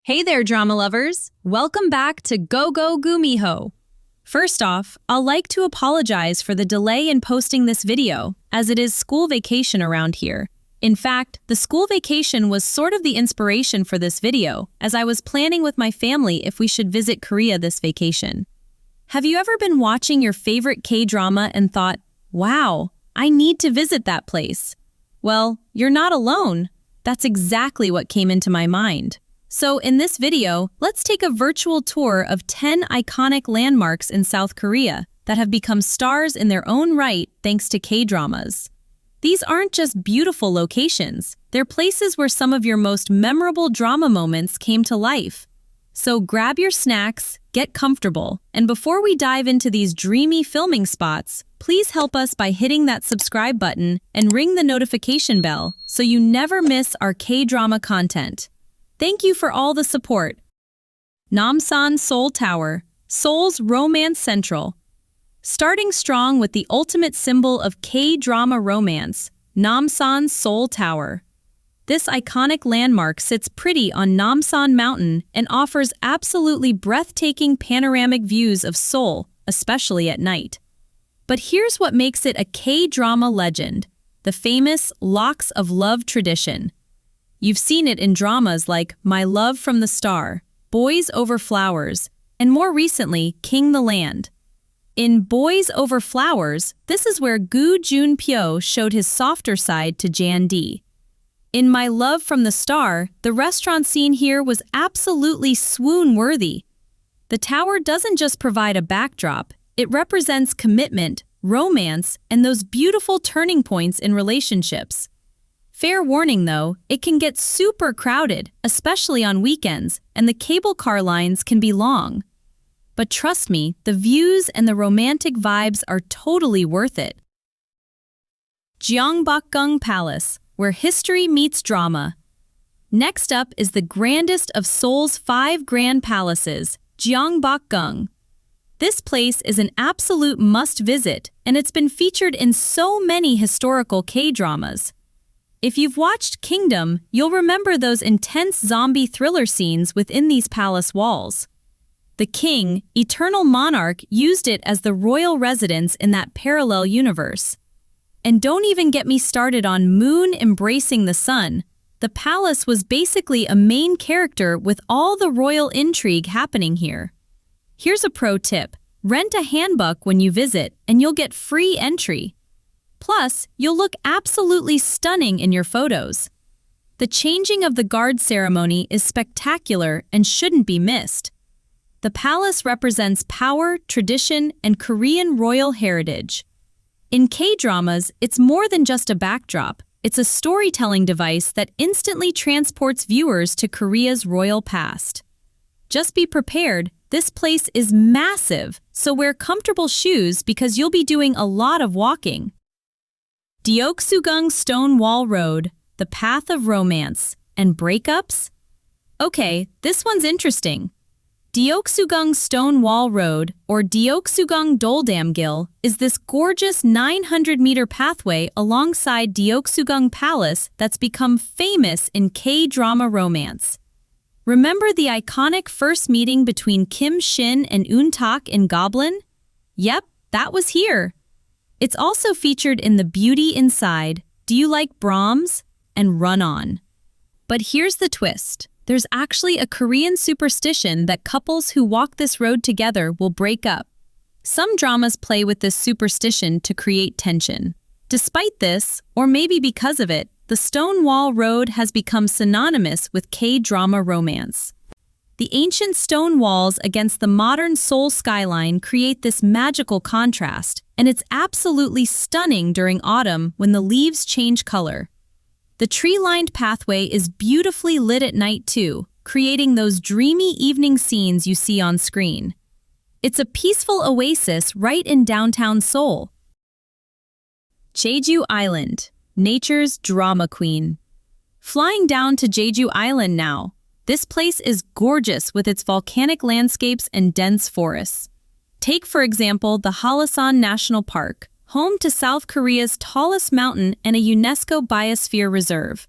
Hey there, drama lovers! Welcome back to GoGo-Gumiho. First off, I'd like to apologize for the delay in posting this video, as it is school vacation around here. In fact, the school vacation was sort of the inspiration for this video, as I was planning with my family if we should visit Korea this vacation. Have you ever been watching your favorite K-drama and thought, wow, I need to visit that place? Well, you're not alone. That's exactly what came into my mind. So in this video, let's take a virtual tour of 10 iconic landmarks in South Korea that have become stars in their own right thanks to K-dramas. These aren't just beautiful locations, they're places where some of your most memorable drama moments came to life. So grab your snacks, get comfortable, and before we dive into these dreamy filming spots, please help us by hitting that subscribe button and ring the notification bell so you never miss our K-drama content. Thank you for all the support. Namsan Seoul Tower, Seoul's romance central. Starting strong with the ultimate symbol of K-drama romance, Namsan Seoul Tower. This iconic landmark sits pretty on Namsan Mountain and offers absolutely breathtaking panoramic views of Seoul, especially at night. But here's what makes it a K-drama legend, the famous Locks of Love tradition. You've seen it in dramas like My Love from the Star, Boys Over Flowers, and more recently, King the Land. In Boys Over Flowers, this is where Gu Junpyo showed his softer side to Jan-D. In My Love from the Star, the restaurant scene here was absolutely swoon-worthy. The tower doesn't just provide a backdrop, it represents commitment, romance, and those beautiful turning points in relationships. Fair warning though, it can get super crowded, especially on weekends, and the cable car lines can be long. But trust me, the views and the romantic vibes are totally worth it. Gyeongbokgung Palace, where history meets drama. Next up is the grandest of Seoul's 5 grand palaces, Gyeongbokgung. This place is an absolute must-visit, and it's been featured in so many historical K-dramas. If you've watched Kingdom, you'll remember those intense zombie thriller scenes within these palace walls. The king, eternal monarch, used it as the royal residence in that parallel universe. And don't even get me started on Moon embracing the sun. The palace was basically a main character with all the royal intrigue happening here. Here's a pro tip. Rent a handbook when you visit, and you'll get free entry. Plus, you'll look absolutely stunning in your photos. The changing of the guard ceremony is spectacular and shouldn't be missed. The palace represents power, tradition, and Korean royal heritage. In K-dramas, it's more than just a backdrop. It's a storytelling device that instantly transports viewers to Korea's royal past. Just be prepared, this place is massive, so wear comfortable shoes because you'll be doing a lot of walking. Deoksugung Stone Wall Road, the path of romance, and breakups? Okay, this one's interesting. Deoksugung Stone Wall Road, or Deoksugung Doldamgil, is this gorgeous 900-meter pathway alongside Deoksugung Palace that's become famous in K-drama romance. Remember the iconic first meeting between Kim Shin and Eun-tak in Goblin? Yep, that was here. It's also featured in The Beauty Inside, Do You Like Brahms? And Run On. But here's the twist. There's actually a Korean superstition that couples who walk this road together will break up. Some dramas play with this superstition to create tension. Despite this, or maybe because of it, the Stone Wall Road has become synonymous with K-drama romance. The ancient stone walls against the modern Seoul skyline create this magical contrast, and it's absolutely stunning during autumn when the leaves change color. The tree-lined pathway is beautifully lit at night too, creating those dreamy evening scenes you see on screen. It's a peaceful oasis right in downtown Seoul. Jeju Island, nature's drama queen. Flying down to Jeju Island now. This place is gorgeous with its volcanic landscapes and dense forests. Take, for example, the Halasan National Park, home to South Korea's tallest mountain and a UNESCO Biosphere Reserve.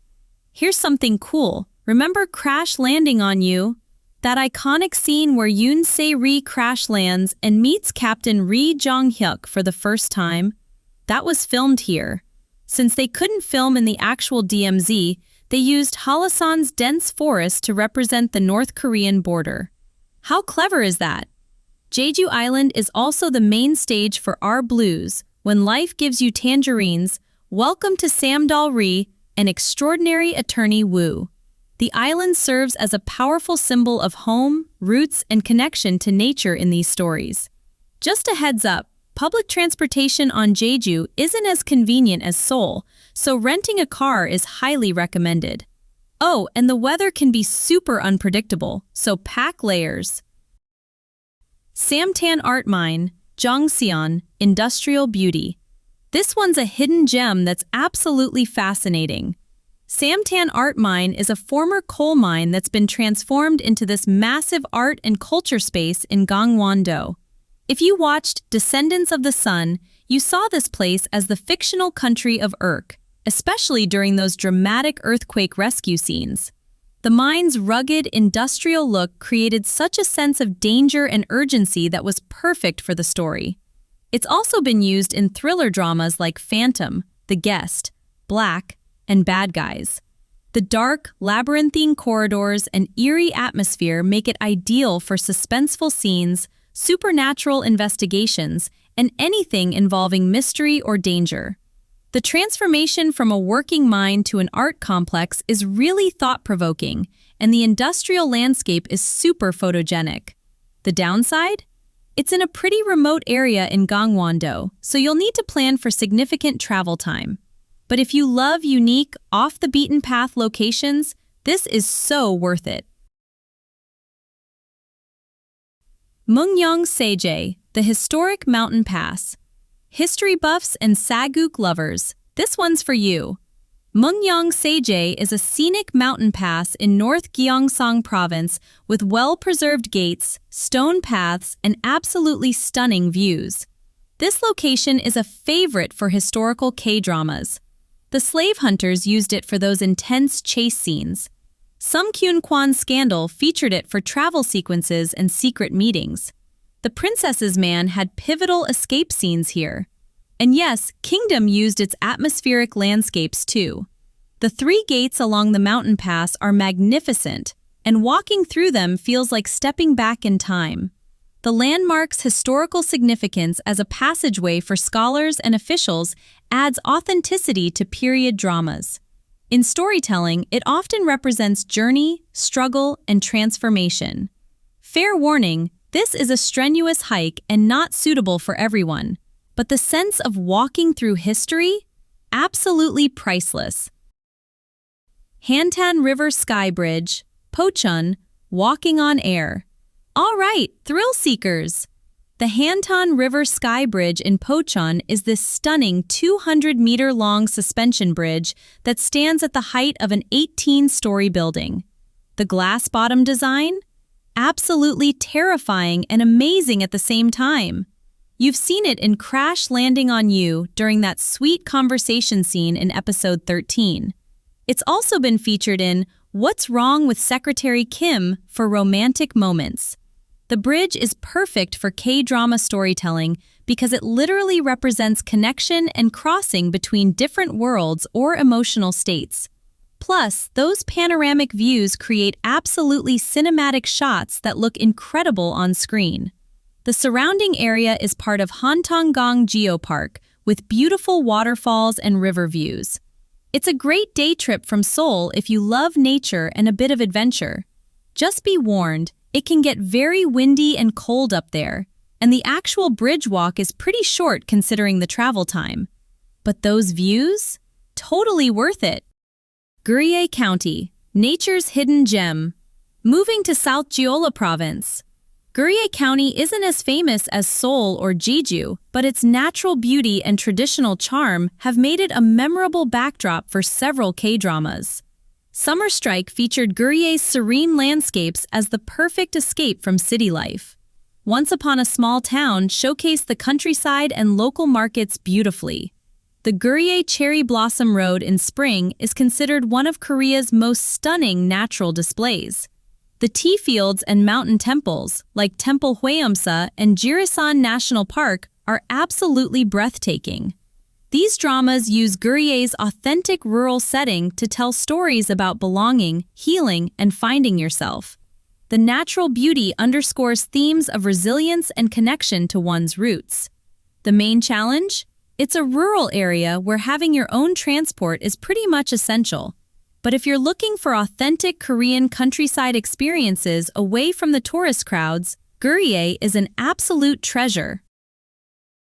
Here's something cool. Remember Crash Landing on You, That iconic scene where Yoon Se-ri crash lands and meets Captain Ri Jong-hyuk for the first time, that was filmed here. Since they couldn't film in the actual DMZ, they used Halasan's dense forest to represent the North Korean border. How clever is that? Jeju Island is also the main stage for Our Blues, When Life Gives You Tangerines, Welcome to Samdal-ri, and Extraordinary Attorney Woo. The island serves as a powerful symbol of home, roots, and connection to nature in these stories. Just a heads up, public transportation on Jeju isn't as convenient as Seoul, so renting a car is highly recommended. Oh, and the weather can be super unpredictable, so pack layers. Samtan Art Mine, Jeongseon, Industrial Beauty. This one's a hidden gem that's absolutely fascinating. Samtan Art Mine is a former coal mine that's been transformed into this massive art and culture space in Gangwon-do. If you watched Descendants of the Sun, you saw this place as the fictional country of Urk, especially during those dramatic earthquake rescue scenes. The mine's rugged, industrial look created such a sense of danger and urgency that was perfect for the story. It's also been used in thriller dramas like Phantom, The Guest, Black, and Bad Guys. The dark, labyrinthine corridors and eerie atmosphere make it ideal for suspenseful scenes, supernatural investigations, and anything involving mystery or danger. The transformation from a working mine to an art complex is really thought-provoking, and the industrial landscape is super photogenic. The downside? It's in a pretty remote area in Gangwon-do, so you'll need to plan for significant travel time. But if you love unique, off-the-beaten-path locations, this is so worth it. Mungyeong Saejae, the historic mountain pass. History buffs and Saguk lovers, this one's for you. Mungyeong Saejae is a scenic mountain pass in North Gyeongsang Province with well-preserved gates, stone paths, and absolutely stunning views. This location is a favorite for historical K-dramas. The slave hunters used it for those intense chase scenes. Some Kyun-kwan scandal featured it for travel sequences and secret meetings. The Princess's Man had pivotal escape scenes here. And yes, Kingdom used its atmospheric landscapes too. The three gates along the mountain pass are magnificent, and walking through them feels like stepping back in time. The landmark's historical significance as a passageway for scholars and officials adds authenticity to period dramas. In storytelling, it often represents journey, struggle, and transformation. Fair warning, this is a strenuous hike and not suitable for everyone, but the sense of walking through history? Absolutely priceless. Hantan River Sky Bridge, Pocheon, walking on air. All right, thrill seekers! The Hantan River Sky Bridge in Pocheon is this stunning 200-meter-long suspension bridge that stands at the height of an 18-story building. The glass-bottom design? Absolutely terrifying and amazing at the same time. You've seen it in Crash Landing on You during that sweet conversation scene in episode 13. It's also been featured in What's Wrong with Secretary Kim for romantic moments. The bridge is perfect for K-drama storytelling because it literally represents connection and crossing between different worlds or emotional states. Plus, those panoramic views create absolutely cinematic shots that look incredible on screen. The surrounding area is part of Hantan Geopark with beautiful waterfalls and river views. It's a great day trip from Seoul if you love nature and a bit of adventure. Just be warned, it can get very windy and cold up there, and the actual bridge walk is pretty short considering the travel time. But those views? Totally worth it. Gurye County, nature's hidden gem. Moving to South Jeolla Province. Gurye County isn't as famous as Seoul or Jeju, but its natural beauty and traditional charm have made it a memorable backdrop for several K-dramas. Summer Strike featured Gurye's serene landscapes as the perfect escape from city life. Once Upon a Small Town showcased the countryside and local markets beautifully. The Gurye Cherry Blossom Road in spring is considered one of Korea's most stunning natural displays. The tea fields and mountain temples, like Temple Hwaeomsa and Jiresan National Park, are absolutely breathtaking. These dramas use Gurye's authentic rural setting to tell stories about belonging, healing, and finding yourself. The natural beauty underscores themes of resilience and connection to one's roots. The main challenge? It's a rural area where having your own transport is pretty much essential. But if you're looking for authentic Korean countryside experiences away from the tourist crowds, Gurye is an absolute treasure.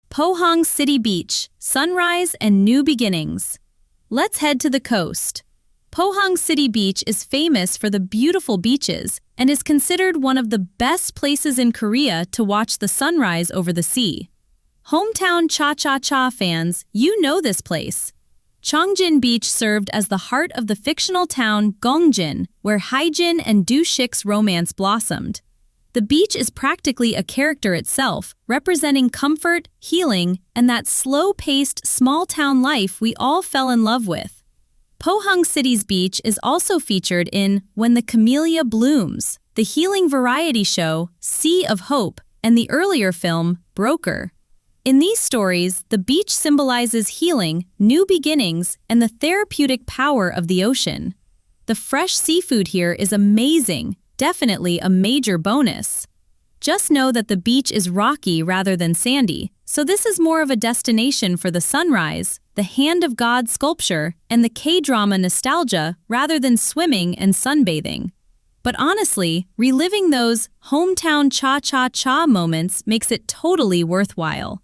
Pohang City Beach, Sunrise and New Beginnings. Let's head to the coast. Pohang City Beach is famous for the beautiful beaches and is considered one of the best places in Korea to watch the sunrise over the sea. Hometown cha-cha-cha fans, you know this place. Cheongjin Beach served as the heart of the fictional town Gyeongbokgung, where Haejin and Do-shik's romance blossomed. The beach is practically a character itself, representing comfort, healing, and that slow-paced, small-town life we all fell in love with. Pohang City's beach is also featured in When the Camellia Blooms, the healing variety show Sea of Hope, and the earlier film Broker. In these stories, the beach symbolizes healing, new beginnings, and the therapeutic power of the ocean. The fresh seafood here is amazing, definitely a major bonus. Just know that the beach is rocky rather than sandy, so this is more of a destination for the sunrise, the Hand of God sculpture, and the K-drama nostalgia rather than swimming and sunbathing. But honestly, reliving those hometown cha-cha-cha moments makes it totally worthwhile.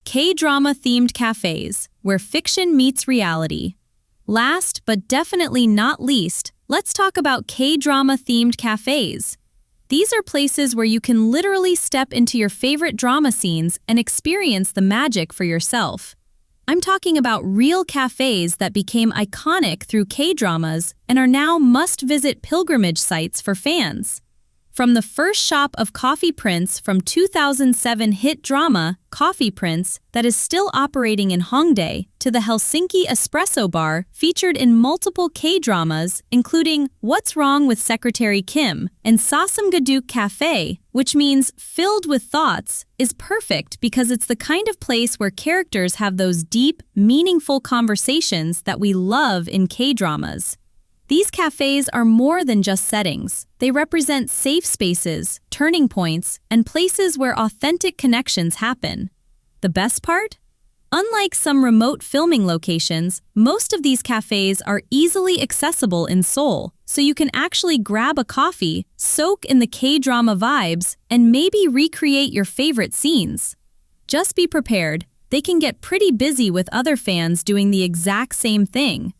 K-drama themed cafes, where fiction meets reality. Last but definitely not least, let's talk about K-drama themed cafes. These are places where you can literally step into your favorite drama scenes and experience the magic for yourself. I'm talking about real cafes that became iconic through K-dramas and are now must-visit pilgrimage sites for fans. From the first shop of Coffee Prince from 2007 hit drama Coffee Prince that is still operating in Hongdae to the Helsinki Espresso Bar featured in multiple K-dramas, including What's Wrong with Secretary Kim and Sasamgaduk Cafe, which means filled with thoughts, is perfect because it's the kind of place where characters have those deep, meaningful conversations that we love in K-dramas. These cafes are more than just settings. They represent safe spaces, turning points, and places where authentic connections happen. The best part? Unlike some remote filming locations, most of these cafes are easily accessible in Seoul, so you can actually grab a coffee, soak in the K-drama vibes, and maybe recreate your favorite scenes. Just be prepared, they can get pretty busy with other fans doing the exact same thing.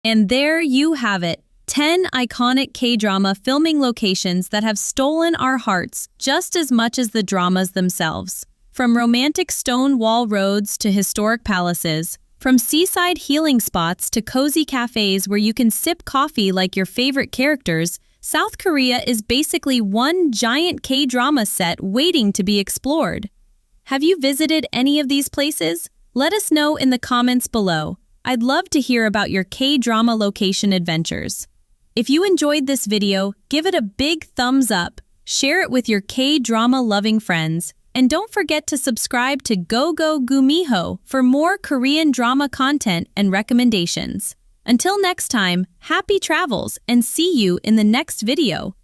And there you have it, 10 iconic K-drama filming locations that have stolen our hearts just as much as the dramas themselves. From romantic stone wall roads to historic palaces, from seaside healing spots to cozy cafes where you can sip coffee like your favorite characters, South Korea is basically one giant K-drama set waiting to be explored. Have you visited any of these places? Let us know in the comments below. I'd love to hear about your K-drama location adventures. If you enjoyed this video, give it a big thumbs up, share it with your K-drama loving friends, and don't forget to subscribe to GoGo-Gumiho for more Korean drama content and recommendations. Until next time, happy travels and see you in the next video.